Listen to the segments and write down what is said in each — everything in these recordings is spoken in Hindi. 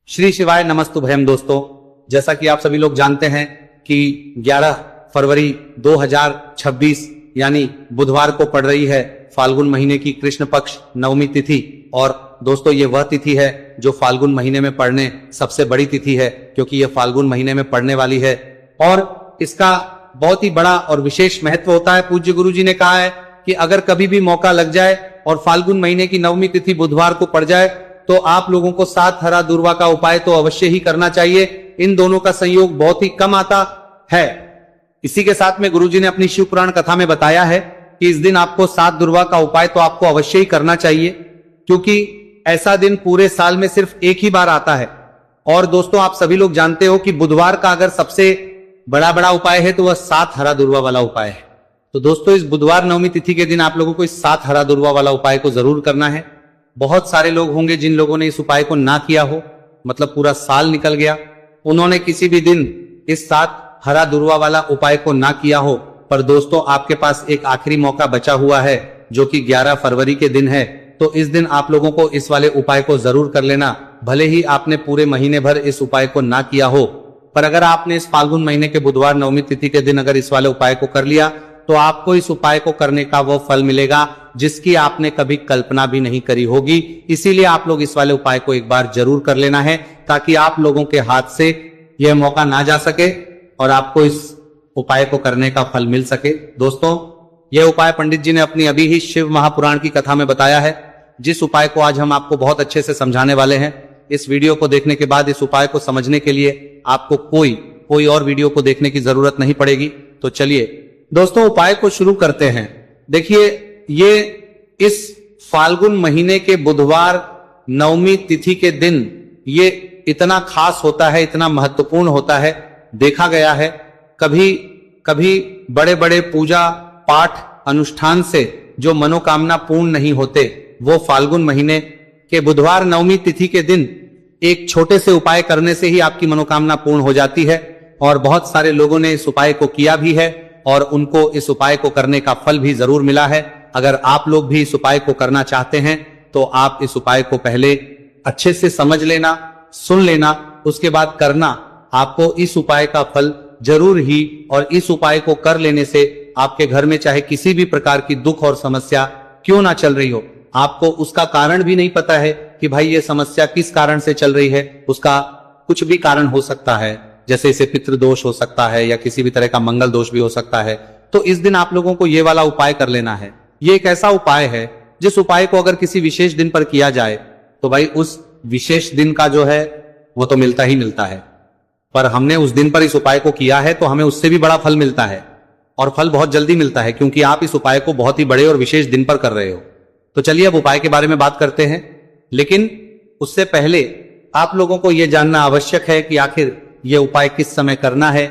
श्री शिवाय नमस्तुभयम। दोस्तों, जैसा कि आप सभी लोग जानते हैं कि 11 फरवरी 2026 यानी बुधवार को पड़ रही है फाल्गुन महीने की कृष्ण पक्ष नवमी तिथि। और दोस्तों, ये वह तिथि है जो फाल्गुन महीने में पड़ने सबसे बड़ी तिथि है, क्योंकि यह फाल्गुन महीने में पड़ने वाली है और इसका बहुत ही बड़ा और विशेष महत्व होता है। पूज्य गुरु जी ने कहा है कि अगर कभी भी मौका लग जाए और फाल्गुन महीने की नवमी तिथि बुधवार को पड़ जाए तो आप लोगों को 7 हरा दूर्वा का उपाय तो अवश्य ही करना चाहिए। इन दोनों का संयोग बहुत ही कम आता है। इसी के साथ में गुरुजी ने अपनी शिव पुराण कथा में बताया है कि इस दिन आपको 7 दुर्वा का उपाय तो आपको अवश्य ही करना चाहिए, क्योंकि ऐसा दिन पूरे साल में सिर्फ एक ही बार आता है। और दोस्तों, आप सभी लोग जानते हो कि बुधवार का अगर सबसे बड़ा उपाय है तो वह 7 हरा दुर्वा वाला उपाय है। तो दोस्तों, इस बुधवार नवमी तिथि के दिन आप लोगों को इस 7 हरा दुर्वा वाला उपाय को जरूर करना है। बहुत सारे लोग होंगे जिन लोगों ने इस उपाय को ना किया हो, मतलब पूरा साल निकल गया, उन्होंने किसी भी दिन इस 7 हरा दुर्वा वाला उपाय को ना किया हो। पर दोस्तों, आपके पास एक आखिरी मौका बचा हुआ है जो कि 11 फरवरी के दिन है। तो इस दिन आप लोगों को इस वाले उपाय को जरूर कर लेना, भले ही आपने पूरे महीने भर इस उपाय को ना किया हो। पर अगर आपने इस फाल्गुन महीने के बुधवार नवमी तिथि के दिन अगर इस वाले उपाय को कर लिया तो आपको इस उपाय को करने का वो फल मिलेगा जिसकी आपने कभी कल्पना भी नहीं करी होगी। इसीलिए आप लोग इस वाले उपाय को एक बार जरूर कर लेना है, ताकि आप लोगों के हाथ से यह मौका ना जा सके और आपको इस उपाय को करने का फल मिल सके। दोस्तों, यह उपाय पंडित जी ने अपनी अभी ही शिव महापुराण की कथा में बताया है, जिस उपाय को आज हम आपको बहुत अच्छे से समझाने वाले हैं। इस वीडियो को देखने के बाद इस उपाय को समझने के लिए आपको कोई और वीडियो को देखने की जरूरत नहीं पड़ेगी। तो चलिए दोस्तों, उपाय को शुरू करते हैं। देखिए, ये इस फाल्गुन महीने के बुधवार नवमी तिथि के दिन ये इतना खास होता है, इतना महत्वपूर्ण होता है। देखा गया है कभी बड़े बड़े पूजा पाठ अनुष्ठान से जो मनोकामना पूर्ण नहीं होते, वो फाल्गुन महीने के बुधवार नवमी तिथि के दिन एक छोटे से उपाय करने से ही आपकी मनोकामना पूर्ण हो जाती है। और बहुत सारे लोगों ने इस उपाय को किया भी है और उनको इस उपाय को करने का फल भी जरूर मिला है। अगर आप लोग भी इस उपाय को करना चाहते हैं तो आप इस उपाय को पहले अच्छे से समझ लेना, सुन लेना, उसके बाद करना। आपको इस उपाय का फल जरूर ही, और इस उपाय को कर लेने से आपके घर में चाहे किसी भी प्रकार की दुख और समस्या क्यों ना चल रही हो, आपको उसका कारण भी नहीं पता है कि भाई ये समस्या किस कारण से चल रही है, उसका कुछ भी कारण हो सकता है, जैसे इसे पितृदोष हो सकता है या किसी भी तरह का मंगल दोष भी हो सकता है। तो इस दिन आप लोगों को ये वाला उपाय कर लेना है। ये एक ऐसा उपाय है जिस उपाय को अगर किसी विशेष दिन पर किया जाए तो भाई उस विशेष दिन का जो है वो तो मिलता ही मिलता है। पर हमने उस दिन पर इस उपाय को किया है तो हमें उससे भी बड़ा फल मिलता है, और फल बहुत जल्दी मिलता है, क्योंकि आप इस उपाय को बहुत ही बड़े और विशेष दिन पर कर रहे हो। तो चलिए अब उपाय के बारे में बात करते हैं, लेकिन उससे पहले आप लोगों को यह जानना आवश्यक है कि आखिर यह उपाय किस समय करना है,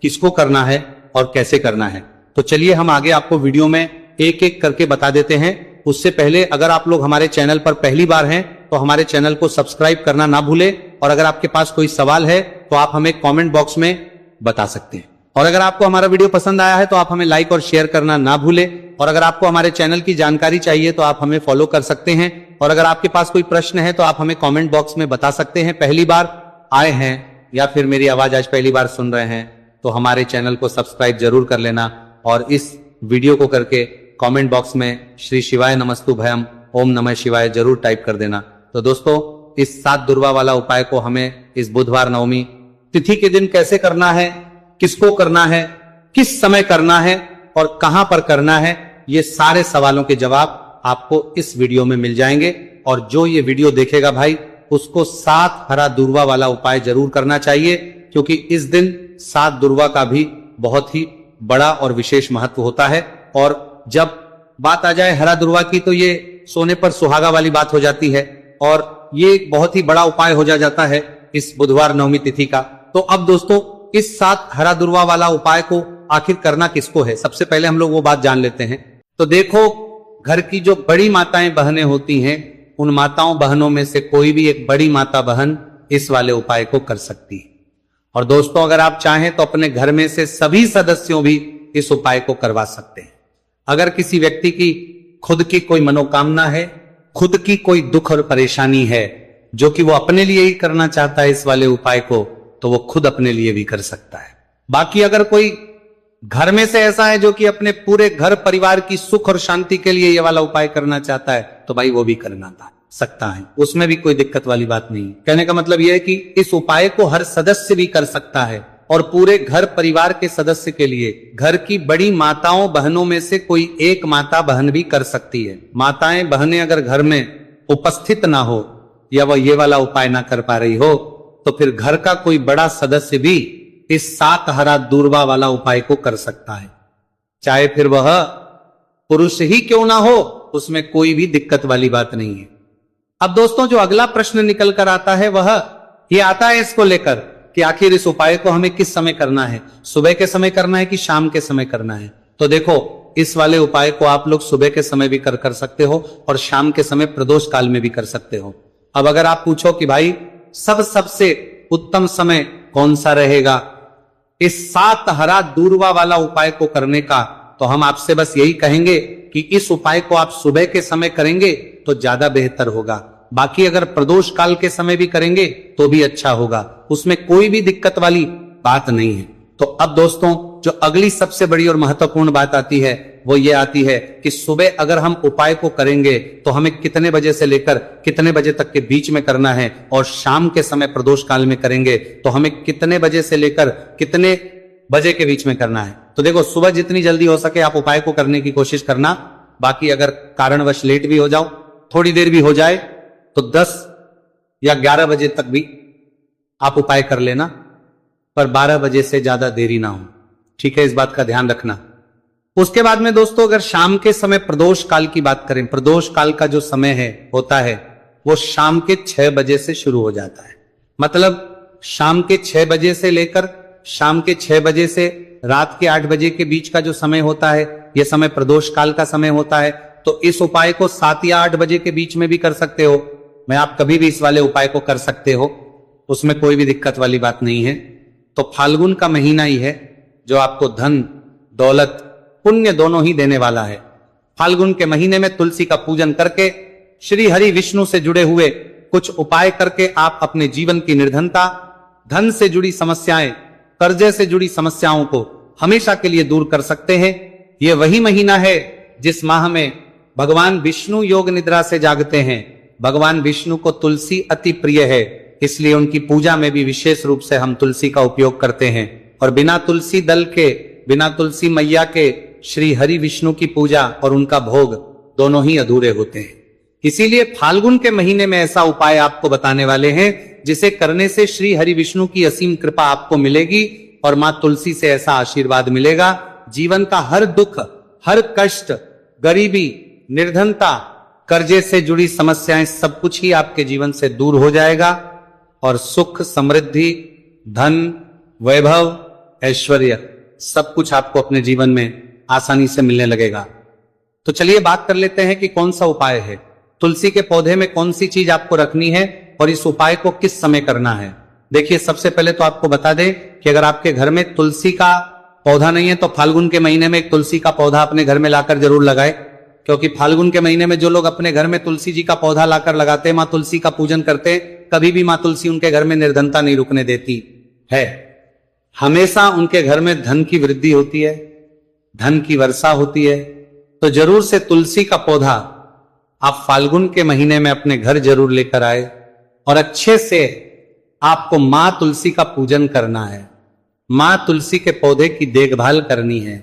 किसको करना है और कैसे करना है। तो चलिए हम आगे आपको वीडियो में एक एक करके बता देते हैं। उससे पहले अगर आप लोग हमारे चैनल पर पहली बार हैं तो हमारे चैनल को सब्सक्राइब करना ना भूलें, और अगर आपके पास कोई सवाल है तो आप हमें कमेंट बॉक्स में बता सकते हैं। और अगर आपको हमारा वीडियो पसंद आया है तो आप हमें लाइक और शेयर करना ना भूलें। और अगर आपको हमारे चैनल की जानकारी चाहिए तो आप हमें फॉलो कर सकते हैं। और अगर आपके पास कोई प्रश्न है तो आप हमें कमेंट बॉक्स में बता सकते हैं। पहली बार आए हैं या फिर मेरी आवाज आज पहली बार सुन रहे हैं तो हमारे चैनल को सब्सक्राइब जरूर कर लेना, और इस वीडियो को करके कमेंट बॉक्स में श्री शिवाय नमस्तुभयम ओम नमः शिवाय जरूर टाइप कर देना। तो दोस्तों, इस 7 दुर्वा वाला उपाय को हमें इस बुधवार नवमी तिथि के दिन कैसे करना है, किसको करना है, किस समय करना है और कहां पर करना है, ये सारे सवालों के जवाब आपको इस वीडियो में मिल जाएंगे। और जो ये वीडियो देखेगा भाई, उसको 7 हरा दुर्वा वाला उपाय जरूर करना चाहिए, क्योंकि इस दिन 7 दुर्वा का भी बहुत ही बड़ा और विशेष महत्व होता है। और जब बात आ जाए हरा दुर्वा की तो ये सोने पर सुहागा वाली बात हो जाती है, और ये एक बहुत ही बड़ा उपाय हो जाता है इस बुधवार नवमी तिथि का। तो अब दोस्तों, इस 7 हरा दुर्वा वाला उपाय को आखिर करना किसको है, सबसे पहले हम लोग वो बात जान लेते हैं। तो देखो, घर की जो बड़ी माताएं बहनें होती हैं, उन माताओं बहनों में से कोई भी एक बड़ी माता बहन इस वाले उपाय को कर सकती है। और दोस्तों, अगर आप चाहें तो अपने घर में से सभी सदस्यों भी इस उपाय को करवा सकते हैं। अगर किसी व्यक्ति की खुद की कोई मनोकामना है, खुद की कोई दुख और परेशानी है, जो कि वो अपने लिए ही करना चाहता है इस वाले उपाय को, तो वो खुद अपने लिए भी कर सकता है। बाकी अगर कोई घर में से ऐसा है जो कि अपने पूरे घर परिवार की सुख और शांति के लिए ये वाला उपाय करना चाहता है, तो भाई वो भी करना सकता है, उसमें भी कोई दिक्कत वाली बात नहीं है। कहने का मतलब यह है कि इस उपाय को हर सदस्य भी कर सकता है और पूरे घर परिवार के सदस्य के लिए घर की बड़ी माताओं बहनों में से कोई एक माता बहन भी कर सकती है। माताएं बहनें अगर घर में उपस्थित ना हो या वह ये वाला उपाय ना कर पा रही हो, तो फिर घर का कोई बड़ा सदस्य भी इस 7 हरा दूर्वा वाला उपाय को कर सकता है, चाहे फिर वह पुरुष ही क्यों ना हो, उसमें कोई भी दिक्कत वाली बात नहीं है। अब दोस्तों जो अगला प्रश्न निकल कर आता है वह ये आता है इसको लेकर कि आखिर इस उपाय को हमें किस समय करना है, सुबह के समय करना है कि शाम के समय करना है। तो देखो इस वाले उपाय को आप लोग सुबह के समय भी कर सकते हो और शाम के समय प्रदोष काल में भी कर सकते हो। अब अगर आप पूछो कि भाई सबसे उत्तम समय कौन सा रहेगा इस 7 हरा दूर्वा वाला उपाय को करने का, तो हम आपसे बस यही कहेंगे कि इस उपाय को आप सुबह के समय करेंगे तो ज्यादा बेहतर होगा। बाकी अगर प्रदोष काल के समय भी करेंगे तो भी अच्छा होगा, उसमें कोई भी दिक्कत वाली बात नहीं है। तो अब दोस्तों जो अगली सबसे बड़ी और महत्वपूर्ण बात आती है वो ये आती है कि सुबह अगर हम उपाय को करेंगे तो हमें कितने बजे से लेकर कितने बजे तक के बीच में करना है, और शाम के समय प्रदोष काल में करेंगे तो हमें कितने बजे से लेकर कितने बजे के बीच में करना है। तो देखो सुबह जितनी जल्दी हो सके आप उपाय को करने की कोशिश करना। बाकी अगर कारणवश लेट भी हो जाओ, थोड़ी देर भी हो जाए, तो 10 या 11 बजे तक भी आप उपाय कर लेना, पर 12 बजे से ज्यादा देरी ना हो, ठीक है, इस बात का ध्यान रखना। उसके बाद में दोस्तों अगर शाम के समय प्रदोष काल की बात करें, प्रदोष काल का जो समय है होता है वो शाम के 6 बजे से शुरू हो जाता है। मतलब शाम के 6 बजे से लेकर शाम के 6 बजे से रात के 8 बजे के बीच का जो समय होता है, यह समय प्रदोष काल का समय होता है। तो इस उपाय को 7 या 8 बजे के बीच में भी कर सकते हो, मैं आप कभी भी इस वाले उपाय को कर सकते हो, उसमें कोई भी दिक्कत वाली बात नहीं है। तो फाल्गुन का महीना ही है जो आपको धन दौलत पुण्य दोनों ही देने वाला है। फाल्गुन के महीने में तुलसी का पूजन करके श्री हरि विष्णु से जुड़े हुए कुछ उपाय करके आप अपने जीवन की निर्धनता, धन से जुड़ी समस्याएं, कर्जे से जुड़ी समस्याओं को हमेशा के लिए दूर कर सकते हैं। यह वही महीना है जिस माह में भगवान विष्णु योग निद्रा से जागते हैं। भगवान विष्णु को तुलसी अति प्रिय है, इसलिए उनकी पूजा में भी विशेष रूप से हम तुलसी का उपयोग करते हैं। और बिना तुलसी दल के, बिना तुलसी मैया के श्री हरि विष्णु की पूजा और उनका भोग दोनों ही अधूरे होते हैं। इसीलिए फाल्गुन के महीने में ऐसा उपाय आपको बताने वाले हैं जिसे करने से श्री हरि विष्णु की असीम कृपा आपको मिलेगी और मां तुलसी से ऐसा आशीर्वाद मिलेगा, जीवन का हर दुख, हर कष्ट, गरीबी, निर्धनता, कर्जे से जुड़ी समस्याएं सब कुछ ही आपके जीवन से दूर हो जाएगा और सुख, समृद्धि, धन, वैभव, ऐश्वर्य सब कुछ आपको अपने जीवन में आसानी से मिलने लगेगा। तो चलिए बात कर लेते हैं कि कौन सा उपाय है, तुलसी के पौधे में कौन सी चीज आपको रखनी है और इस उपाय को किस समय करना है। देखिए सबसे पहले तो आपको बता दें कि अगर आपके घर में तुलसी का पौधा नहीं है तो फाल्गुन के महीने में एक तुलसी का पौधा अपने घर में लाकर जरूर लगाए, क्योंकि फाल्गुन के महीने में जो लोग अपने घर में तुलसी जी का पौधा लाकर लगाते हैं, मां तुलसी का पूजन करते हैं, कभी भी मां तुलसी उनके घर में निर्धनता नहीं रुकने देती है। हमेशा उनके घर में धन की वृद्धि होती है, धन की वर्षा होती है। तो जरूर से तुलसी का पौधा आप फाल्गुन के महीने में अपने घर जरूर लेकर आए और अच्छे से आपको मां तुलसी का पूजन करना है, मां तुलसी के पौधे की देखभाल करनी है।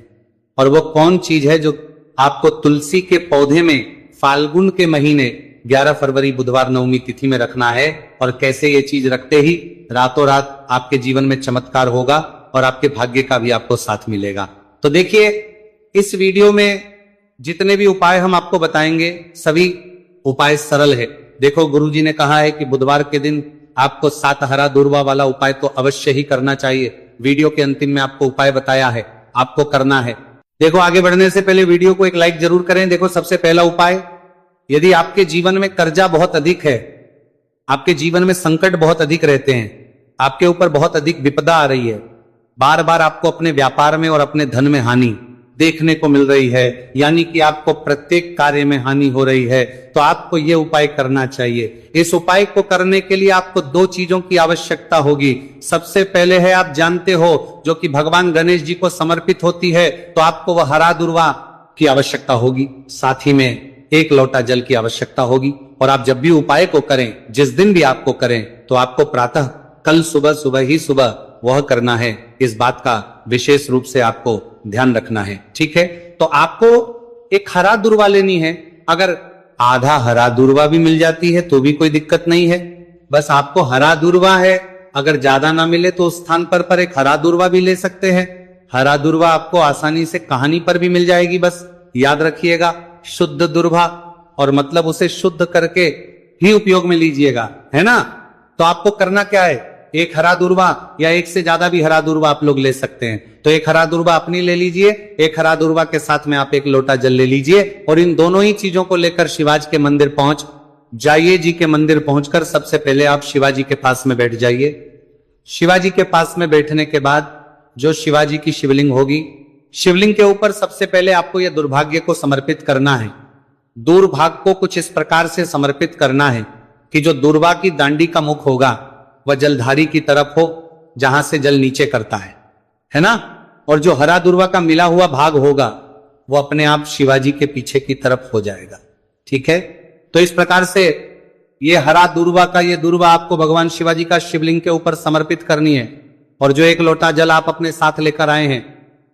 और वो कौन चीज है जो आपको तुलसी के पौधे में फाल्गुन के महीने 11 फरवरी बुधवार नवमी तिथि में रखना है, और कैसे ये चीज रखते ही रातों रात आपके जीवन में चमत्कार होगा और आपके भाग्य का भी आपको साथ मिलेगा। तो देखिए इस वीडियो में जितने भी उपाय हम आपको बताएंगे सभी उपाय सरल है। देखो गुरुजी ने कहा है कि बुधवार के दिन आपको 7 हरा दूर्वा वाला उपाय तो अवश्य ही करना चाहिए। वीडियो के अंतिम में आपको उपाय बताया है, आपको करना है। देखो आगे बढ़ने से पहले वीडियो को एक लाइक जरूर करें। देखो सबसे पहला उपाय, यदि आपके जीवन में कर्जा बहुत अधिक है, आपके जीवन में संकट बहुत अधिक रहते हैं, आपके ऊपर बहुत अधिक विपदा आ रही है, बार बार आपको अपने व्यापार में और अपने धन में हानि, देखने को मिल रही है, यानी कि आपको प्रत्येक कार्य में हानि हो रही है, तो आपको यह उपाय करना चाहिए। इस उपाय को करने के लिए आपको दो चीजों की आवश्यकता होगी। सबसे पहले है, आप जानते हो, जो कि भगवान गणेश जी को समर्पित होती है, तो आपको वह हरा दुर्वा की आवश्यकता होगी, साथ ही में 1 लोटा जल की आवश्यकता होगी। और आप जब भी उपाय को करें, जिस दिन भी आपको करें, तो आपको प्रातः कल सुबह ही सुबह वह करना है। इस बात का विशेष रूप से आपको ध्यान रखना है, ठीक है। तो आपको एक हरा दुर्वा लेनी है। अगर आधा हरा दुर्वा भी मिल जाती है तो भी कोई दिक्कत नहीं है, बस आपको हरा दुर्वा है। अगर ज्यादा ना मिले तो उस स्थान पर एक हरा दुर्वा भी ले सकते हैं। हरा दुर्वा आपको आसानी से कहानी पर भी मिल जाएगी, बस याद रखिएगा, शुद्ध दुर्वा, और मतलब उसे शुद्ध करके ही उपयोग में लीजिएगा, है ना। तो आपको करना क्या है, एक हरा दुर्वा या एक से ज्यादा भी हरा दुर्वा आप लोग ले सकते हैं। तो एक हरा दुर्वा अपनी ले लीजिए, एक हरा दुर्वा के साथ में आप 1 लोटा जल ले लीजिए, और इन दोनों ही चीजों को लेकर शिवाजी के मंदिर पहुंच जाइए। जी के मंदिर पहुंचकर सबसे पहले आप शिवाजी के पास में बैठ जाइए। शिवाजी के पास में बैठने के बाद जो शिवाजी की शिवलिंग होगी, शिवलिंग के ऊपर सबसे पहले आपको यह दुर्भाग्य को समर्पित करना है। दुर्भाग्य को कुछ इस प्रकार से समर्पित करना है कि जो दुर्वा की दांडी का मुख होगा वह जलधारी की तरफ हो, जहां से जल नीचे करता है ना। और जो हरा दुर्वा का मिला हुआ भाग होगा वो अपने आप शिवाजी के पीछे की तरफ हो जाएगा, ठीक है। तो इस प्रकार से ये हरा दुर्वा का ये दुर्वा आपको भगवान शिवाजी का शिवलिंग के ऊपर समर्पित करनी है। और जो 1 लोटा जल आप अपने साथ लेकर आए हैं,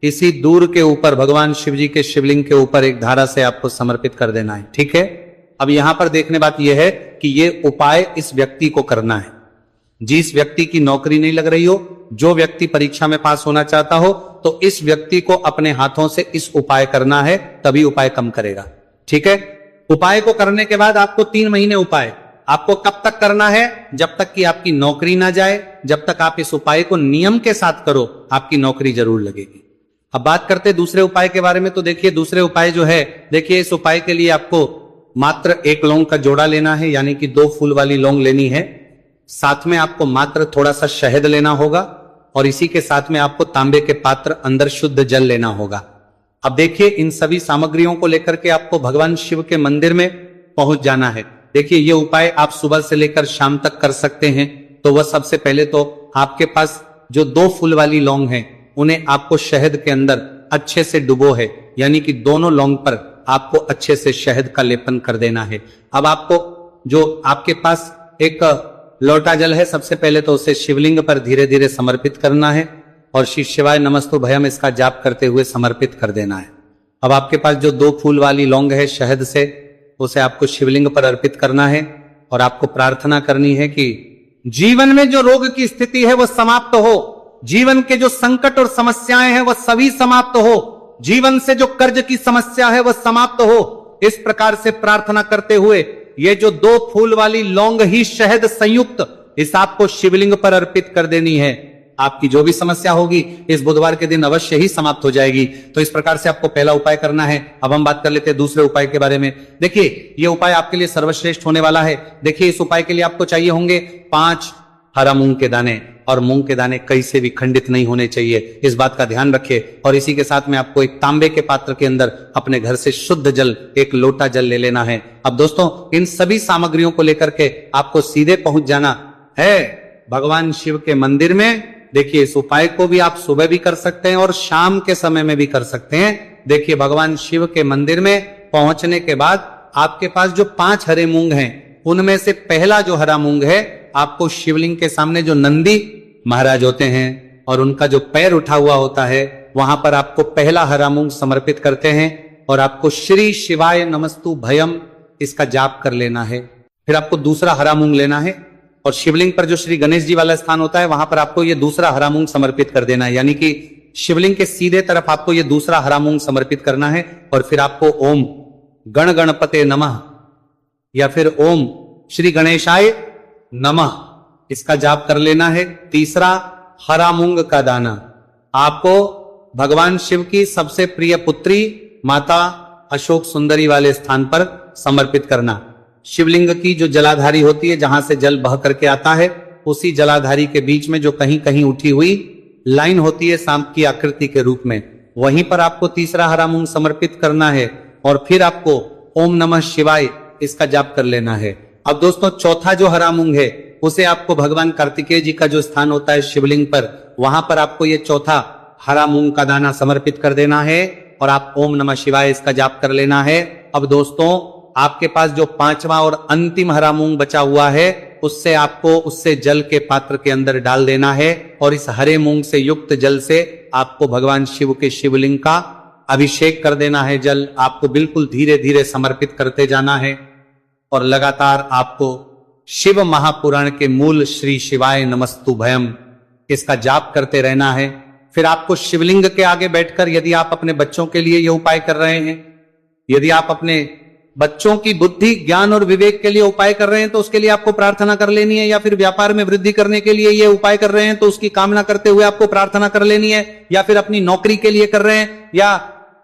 इसी दूर के ऊपर भगवान शिव जी के शिवलिंग के ऊपर एक धारा से आपको समर्पित कर देना है, ठीक है। अब यहां पर देखने बात यह है कि यह उपाय इस व्यक्ति को करना है जिस व्यक्ति की नौकरी नहीं लग रही हो, जो व्यक्ति परीक्षा में पास होना चाहता हो, तो इस व्यक्ति को अपने हाथों से इस उपाय करना है, तभी उपाय कम करेगा, ठीक है। उपाय को करने के बाद आपको 3 महीने उपाय आपको कब तक करना है, जब तक कि आपकी नौकरी ना जाए। जब तक आप इस उपाय को नियम के साथ करो, आपकी नौकरी जरूर लगेगी। अब बात करते हैं दूसरे उपाय के बारे में। तो देखिए, दूसरे उपाय जो है, देखिए इस उपाय के लिए आपको मात्र 1 लौंग का जोड़ा लेना है, यानी कि 2 फूल वाली लौंग लेनी है। साथ में आपको मात्र थोड़ा सा शहद लेना होगा, और इसी के साथ में आपको तांबे के पात्र अंदर शुद्ध जल लेना होगा। अब देखिए, इन सभी सामग्रियों को लेकर के आपको भगवान शिव के मंदिर में पहुंच जाना है। देखिए, ये उपाय आप सुबह से लेकर शाम तक कर सकते हैं। तो वह सबसे पहले तो आपके पास जो 2 फूल वाली लौंग है, उन्हें आपको शहद के अंदर अच्छे से डुबो है, यानी कि दोनों लौंग पर आपको अच्छे से शहद का लेपन कर देना है। अब आपको जो आपके पास एक लोटा जल है, सबसे पहले तो उसे शिवलिंग पर धीरे धीरे समर्पित करना है, और श्री शिवाय नमस्तु भयम इसका जाप करते हुए समर्पित कर देना है। अब आपके पास जो 2 फूल वाली लौंग है शहद से, उसे आपको शिवलिंग पर अर्पित करना है, और आपको प्रार्थना करनी है कि जीवन में जो रोग की स्थिति है वह समाप्त हो, जीवन के जो संकट और समस्याएं हैं वह सभी समाप्त हो, जीवन से जो कर्ज की समस्या है वह समाप्त हो। इस प्रकार से प्रार्थना करते हुए ये जो 2 फूल वाली लौंग ही शहद संयुक्त इस आपको शिवलिंग पर अर्पित कर देनी है। आपकी जो भी समस्या होगी इस बुधवार के दिन अवश्य ही समाप्त हो जाएगी। तो इस प्रकार से आपको पहला उपाय करना है। अब हम बात कर लेते हैं दूसरे उपाय के बारे में। देखिए, ये उपाय आपके लिए सर्वश्रेष्ठ होने वाला है। देखिए, इस उपाय के लिए आपको चाहिए होंगे 5 हरा मूंग के दाने, और मूंग के दाने कहीं से भी खंडित नहीं होने चाहिए, इस बात का ध्यान रखिए। और इसी के साथ में आपको एक तांबे के पात्र के अंदर अपने घर से शुद्ध जल 1 लोटा जल ले लेना है। अब दोस्तों, इन सभी सामग्रियों को लेकर के आपको सीधे पहुंच जाना है भगवान शिव के मंदिर में। देखिए, इस उपाय को भी आप सुबह भी कर सकते हैं और शाम के समय में भी कर सकते हैं। देखिए, भगवान शिव के मंदिर में पहुंचने के बाद आपके पास जो 5 हरे मूंग हैं, उनमें से पहला जो हरा मूंग है, आपको शिवलिंग के सामने जो नंदी महाराज होते हैं और उनका जो पैर उठा हुआ होता है, वहां पर आपको पहला हरा मूंग समर्पित करते हैं, और आपको श्री शिवाय नमस्तु भयम इसका जाप कर लेना है। फिर आपको दूसरा हरा मूंग लेना है, और शिवलिंग पर जो श्री गणेश जी वाला स्थान होता है, वहां पर आपको ये दूसरा हरा मूंग समर्पित कर देना है, यानी कि शिवलिंग के सीधे तरफ आपको ये दूसरा हरा मूंग समर्पित करना है। और फिर आपको ओम गण गणपते नमः या फिर ओम श्री गणेशाय नमः इसका जाप कर लेना है। तीसरा हरा मूंग का दाना आपको भगवान शिव की सबसे प्रिय पुत्री माता अशोक सुंदरी वाले स्थान पर समर्पित करना। शिवलिंग की जो जलाधारी होती है, जहां से जल बह करके आता है, उसी जलाधारी के बीच में जो कहीं कहीं उठी हुई लाइन होती है सांप की आकृति के रूप में, वहीं पर आपको तीसरा हरा मूंग समर्पित करना है और फिर आपको ओम नमः शिवाय इसका जाप कर लेना है। अब दोस्तों चौथा जो हरा मूंग है उसे आपको भगवान कार्तिकेय जी का जो स्थान होता है शिवलिंग पर, वहां पर आपको ये चौथा हरा मूंग का दाना समर्पित कर देना है और आप ओम नमः शिवाय इसका जाप कर लेना है। अब दोस्तों आपके पास जो पांचवा और अंतिम हरा मूंग बचा हुआ है उससे आपको उससे जल के पात्र के अंदर डाल देना है और इस हरे मूंग से युक्त जल से आपको भगवान शिव के शिवलिंग का अभिषेक कर देना है। जल आपको बिल्कुल धीरे धीरे समर्पित करते जाना है और लगातार आपको शिव महापुराण के मूल श्री शिवाय नमस्तुभयम इसका जाप करते रहना है। फिर आपको शिवलिंग के आगे बैठकर, यदि आप अपने बच्चों के लिए यह उपाय कर रहे हैं, यदि आप अपने बच्चों की बुद्धि ज्ञान और विवेक के लिए उपाय कर रहे हैं तो उसके लिए आपको प्रार्थना कर लेनी है, या फिर व्यापार में वृद्धि करने के लिए ये उपाय कर रहे हैं तो उसकी कामना करते हुए आपको प्रार्थना कर लेनी है, या फिर अपनी नौकरी के लिए कर रहे हैं, या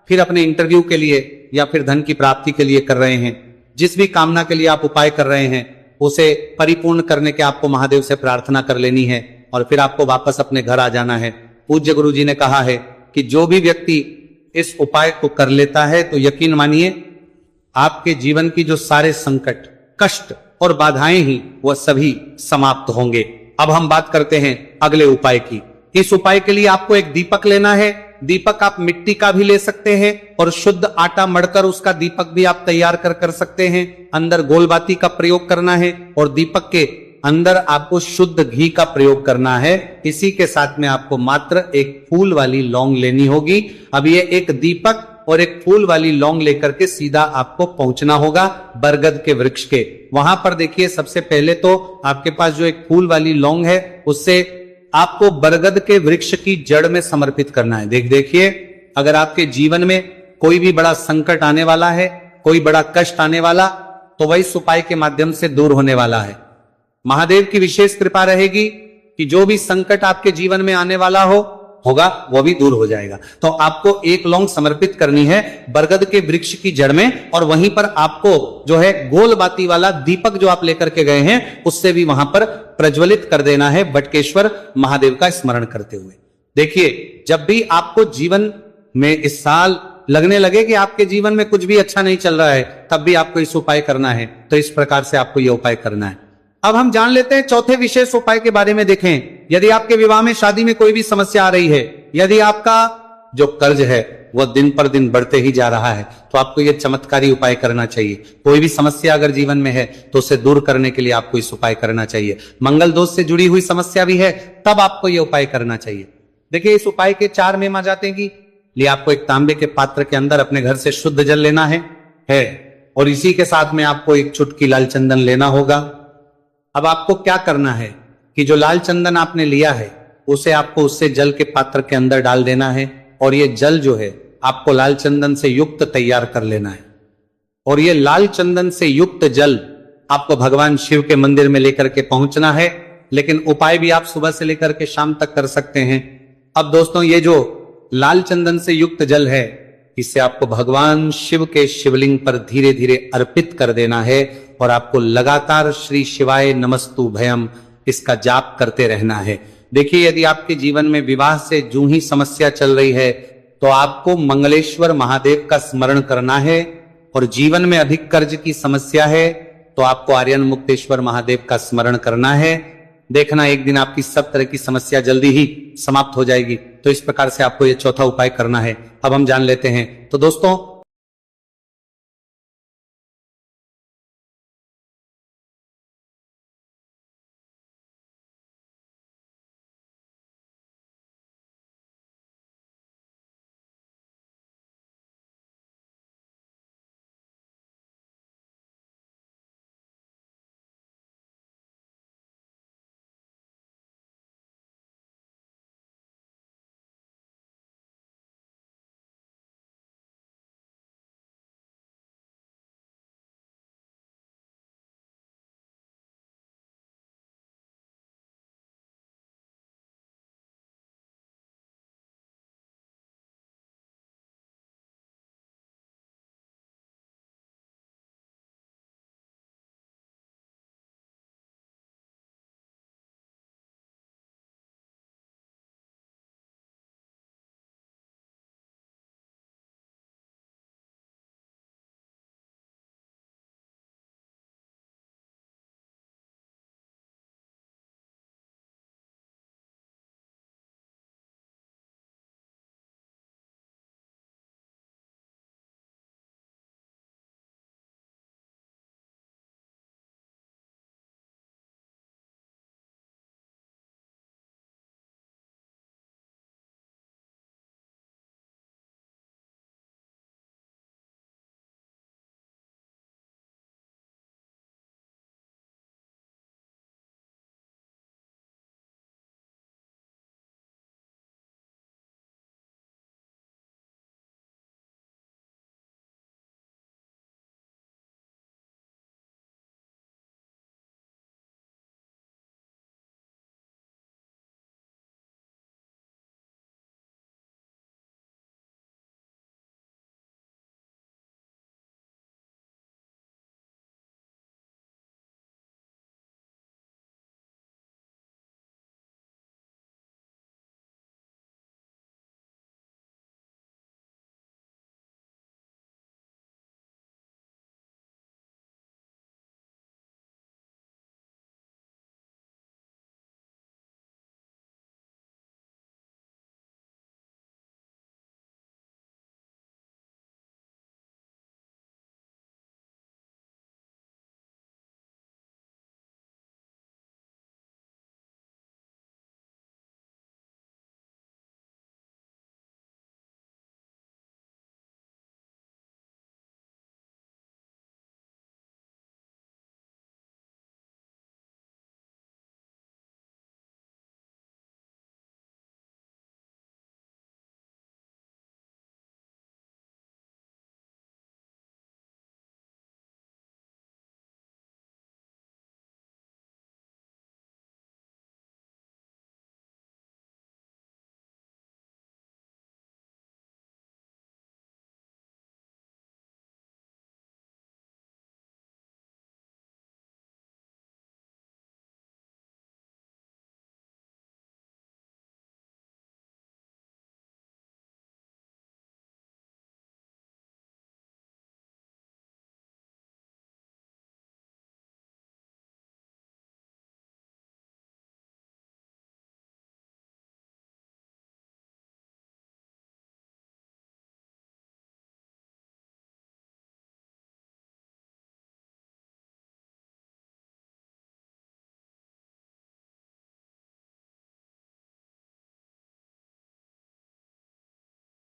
फिर अपने इंटरव्यू के लिए, या फिर धन की प्राप्ति के लिए कर रहे हैं। जिस भी कामना के लिए आप उपाय कर रहे हैं उसे परिपूर्ण करने के आपको महादेव से प्रार्थना कर लेनी है और फिर आपको वापस अपने घर आ जाना है। पूज्य गुरु जी ने कहा है कि जो भी व्यक्ति इस उपाय को कर लेता है तो यकीन मानिए आपके जीवन की जो सारे संकट, कष्ट और बाधाएं ही वह सभी समाप्त होंगे। अब हम बात करते हैं अगले उपाय की। इस उपाय के लिए आपको एक दीपक लेना है। दीपक आप मिट्टी का भी ले सकते हैं और शुद्ध आटा मढ़कर उसका दीपक भी आप तैयार कर सकते हैं। अंदर गोलबाती का प्रयोग करना है और दीपक के अंदर आपको शुद्ध घी का प्रयोग करना है। इसी के साथ में आपको मात्र एक फूल वाली लौंग लेनी होगी। अब ये एक दीपक और एक फूल वाली लौंग लेकर के सीधा आपको पहुंचना होगा बरगद के वृक्ष के। वहां पर देखिए सबसे पहले तो आपके पास जो एक फूल वाली लौंग है उससे आपको बरगद के वृक्ष की जड़ में समर्पित करना है। देखिए अगर आपके जीवन में कोई भी बड़ा संकट आने वाला है, कोई बड़ा कष्ट आने वाला, तो वही इस उपाय के माध्यम से दूर होने वाला है। महादेव की विशेष कृपा रहेगी कि जो भी संकट आपके जीवन में आने वाला होगा वो भी दूर हो जाएगा। तो आपको एक लौंग समर्पित करनी है बरगद के वृक्ष की जड़ में और वहीं पर आपको जो है गोल बाती वाला दीपक जो आप लेकर के गए हैं उससे भी वहां पर प्रज्वलित कर देना है बटकेश्वर महादेव का स्मरण करते हुए। देखिए जब भी आपको जीवन में इस साल लगने लगे कि आपके जीवन में कुछ भी अच्छा नहीं चल रहा है तब भी आपको इस उपाय करना है। तो इस प्रकार से आपको यह उपाय करना है। अब हम जान लेते हैं चौथे विशेष उपाय के बारे में। देखें यदि आपके विवाह में शादी में कोई भी समस्या आ रही है, यदि आपका जो कर्ज है वह दिन पर दिन बढ़ते ही जा रहा है तो आपको यह चमत्कारी उपाय करना चाहिए। कोई भी समस्या अगर जीवन में है तो उसे दूर करने के लिए आपको इस उपाय करना चाहिए। मंगल दोष से जुड़ी हुई समस्या भी है तब आपको यह उपाय करना चाहिए। देखिए इस उपाय के 4 महिमा जाते हैं लिए आपको एक तांबे के पात्र के अंदर अपने घर से शुद्ध जल लेना है और इसी के साथ में आपको एक चुटकी लाल चंदन लेना होगा। अब आपको क्या करना है कि जो लाल चंदन आपने लिया है उसे आपको उससे जल के पात्र के अंदर डाल देना है और ये जल जो है आपको लाल चंदन से युक्त तैयार कर लेना है और ये लाल चंदन से युक्त जल आपको भगवान शिव के मंदिर में लेकर के पहुंचना है। लेकिन उपाय भी आप सुबह से लेकर के शाम तक कर सकते हैं। अब दोस्तों ये जो लाल चंदन से युक्त जल है इसे आपको भगवान शिव के शिवलिंग पर धीरे धीरे अर्पित कर देना है और आपको लगातार श्री शिवाय नमस्तुभयम इसका जाप करते रहना है। देखिए यदि आपके जीवन में विवाह से जो ही समस्या चल रही है तो आपको मंगलेश्वर महादेव का स्मरण करना है और जीवन में अधिक कर्ज की समस्या है तो आपको आर्यन मुक्तेश्वर महादेव का स्मरण करना है। देखना एक दिन आपकी सब तरह की समस्या जल्दी ही समाप्त हो जाएगी। तो इस प्रकार से आपको यह चौथा उपाय करना है। अब हम जान लेते हैं। तो दोस्तों